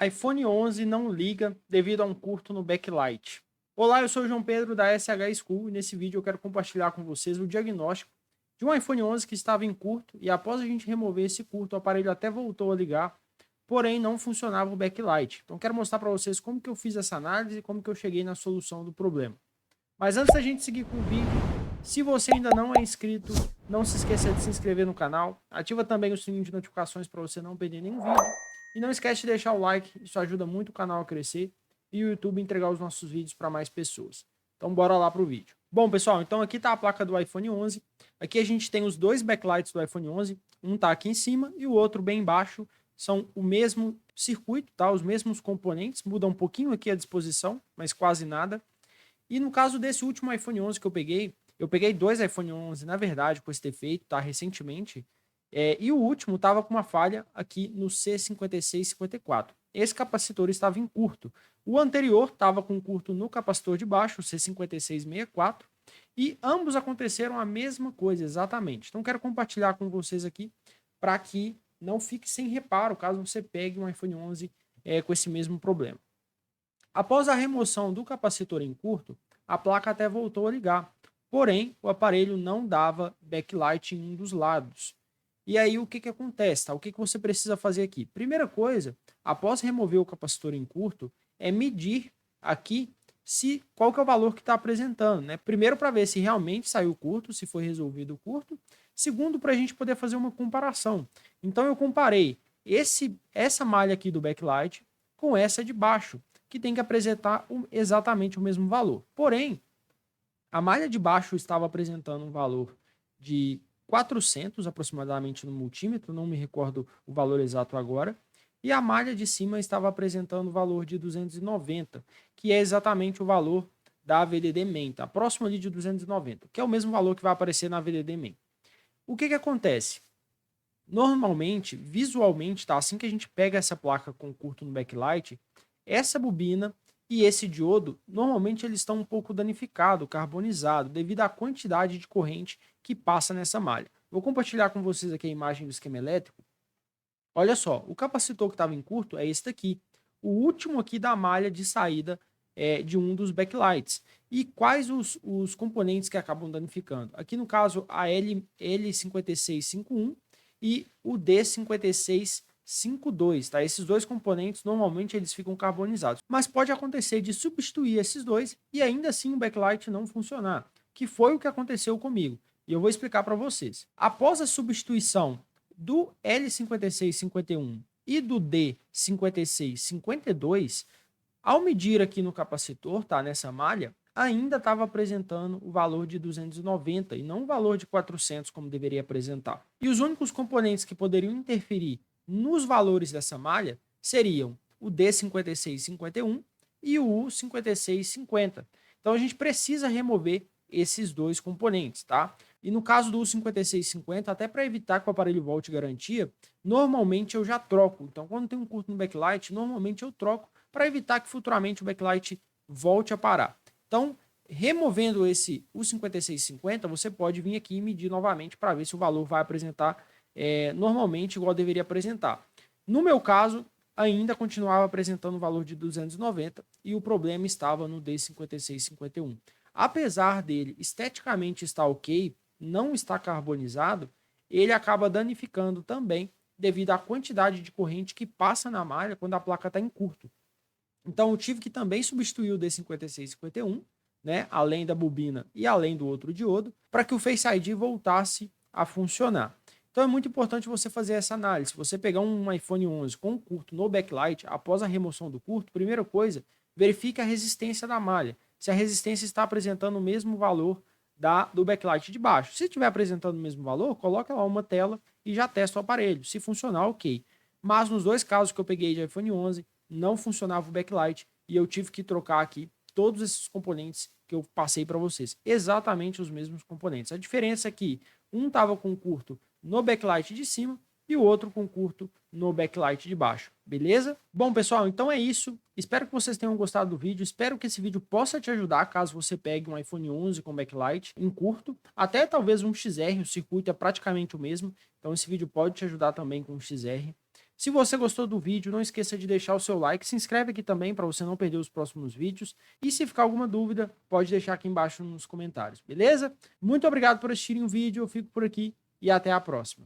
iPhone 11 não liga devido a um curto no backlight. Olá, eu sou o João Pedro da SH School e nesse vídeo eu quero compartilhar com vocês o diagnóstico de um iPhone 11 que estava em curto e após a gente remover esse curto, o aparelho até voltou a ligar, porém não funcionava o backlight. Então quero mostrar para vocês como que eu fiz essa análise e como que eu cheguei na solução do problema. Mas antes da gente seguir com o vídeo, se você ainda não é inscrito, não se esqueça de se inscrever no canal, ativa também o sininho de notificações para você não perder nenhum vídeo e não esquece de deixar o like, isso ajuda muito o canal a crescer e o YouTube a entregar os nossos vídeos para mais pessoas. Então bora lá pro vídeo. Bom, pessoal, então aqui está a placa do iPhone 11. Aqui a gente tem os dois backlights do iPhone 11, um está aqui em cima e o outro bem embaixo. São o mesmo circuito, tá? Os mesmos componentes, muda um pouquinho aqui a disposição, mas quase nada. E no caso desse último iPhone 11 que eu peguei dois iPhone 11, na verdade, com esse defeito, tá? Recentemente. E o último estava com uma falha aqui no C5654. Esse capacitor estava em curto. O anterior estava com curto no capacitor de baixo, o C5664, e ambos aconteceram a mesma coisa, exatamente. Então quero compartilhar com vocês aqui para que não fique sem reparo caso você pegue um iPhone 11 com esse mesmo problema. Após a remoção do capacitor em curto, a placa até voltou a ligar, porém o aparelho não dava backlight em um dos lados. E aí o que acontece? Tá? O que você precisa fazer aqui? Primeira coisa, após remover o capacitor em curto, é medir aqui qual que é o valor que está apresentando. Né? Primeiro para ver se realmente saiu curto, se foi resolvido o curto. Segundo, para a gente poder fazer uma comparação. Então eu comparei essa malha aqui do backlight com essa de baixo, que tem que apresentar exatamente o mesmo valor. Porém, a malha de baixo estava apresentando um valor de 400 aproximadamente no multímetro, não me recordo o valor exato agora, e a malha de cima estava apresentando o valor de 290, que é exatamente o valor da VDD Main, tá? Próximo ali de 290, que é o mesmo valor que vai aparecer na VDD Main. O que acontece? Normalmente, visualmente, tá? Assim que a gente pega essa placa com curto no backlight, essa bobina e esse diodo, normalmente eles estão um pouco danificados, carbonizados, devido à quantidade de corrente que passa nessa malha. Vou compartilhar com vocês aqui a imagem do esquema elétrico. Olha só, o capacitor que estava em curto é esse daqui. O último aqui da malha de saída de um dos backlights. E quais os componentes que acabam danificando? Aqui no caso, a L5651 e o D5652, tá? Esses dois componentes, normalmente, eles ficam carbonizados. Mas pode acontecer de substituir esses dois e ainda assim o backlight não funcionar, que foi o que aconteceu comigo. E eu vou explicar para vocês. Após a substituição do L5651 e do D5652, ao medir aqui no capacitor, tá, nessa malha, ainda estava apresentando o valor de 290 e não o valor de 400 como deveria apresentar. E os únicos componentes que poderiam interferir nos valores dessa malha seriam o D5651 e o U5650. Então a gente precisa remover esses dois componentes, tá? E no caso do U5650, até para evitar que o aparelho volte garantia, normalmente eu já troco. Então quando tem um curto no backlight, normalmente eu troco para evitar que futuramente o backlight volte a parar. Então, removendo esse U5650, você pode vir aqui e medir novamente para ver se o valor vai apresentar normalmente igual deveria apresentar. No meu caso, ainda continuava apresentando o valor de 290 e o problema estava no D5651. Apesar dele esteticamente estar ok, não está carbonizado, ele acaba danificando também devido à quantidade de corrente que passa na malha quando a placa está em curto. Então eu tive que também substituir o D5651, né, além da bobina e além do outro diodo, para que o Face ID voltasse a funcionar. Então é muito importante você fazer essa análise. Se você pegar um iPhone 11 com curto no backlight, após a remoção do curto, primeira coisa, verifique a resistência da malha. Se a resistência está apresentando o mesmo valor do backlight de baixo. Se estiver apresentando o mesmo valor, coloque lá uma tela e já testa o aparelho. Se funcionar, ok. Mas nos dois casos que eu peguei de iPhone 11, não funcionava o backlight e eu tive que trocar aqui todos esses componentes que eu passei para vocês. Exatamente os mesmos componentes. A diferença é que um estava com curto no backlight de cima e o outro com curto no backlight de baixo. Beleza? Bom, pessoal, então é isso. Espero que vocês tenham gostado do vídeo. Espero que esse vídeo possa te ajudar caso você pegue um iPhone 11 com backlight em curto. Até talvez um XR, o circuito é praticamente o mesmo. Então esse vídeo pode te ajudar também com o XR. Se você gostou do vídeo, não esqueça de deixar o seu like, se inscreve aqui também para você não perder os próximos vídeos. E se ficar alguma dúvida, pode deixar aqui embaixo nos comentários, beleza? Muito obrigado por assistirem o vídeo, eu fico por aqui e até a próxima.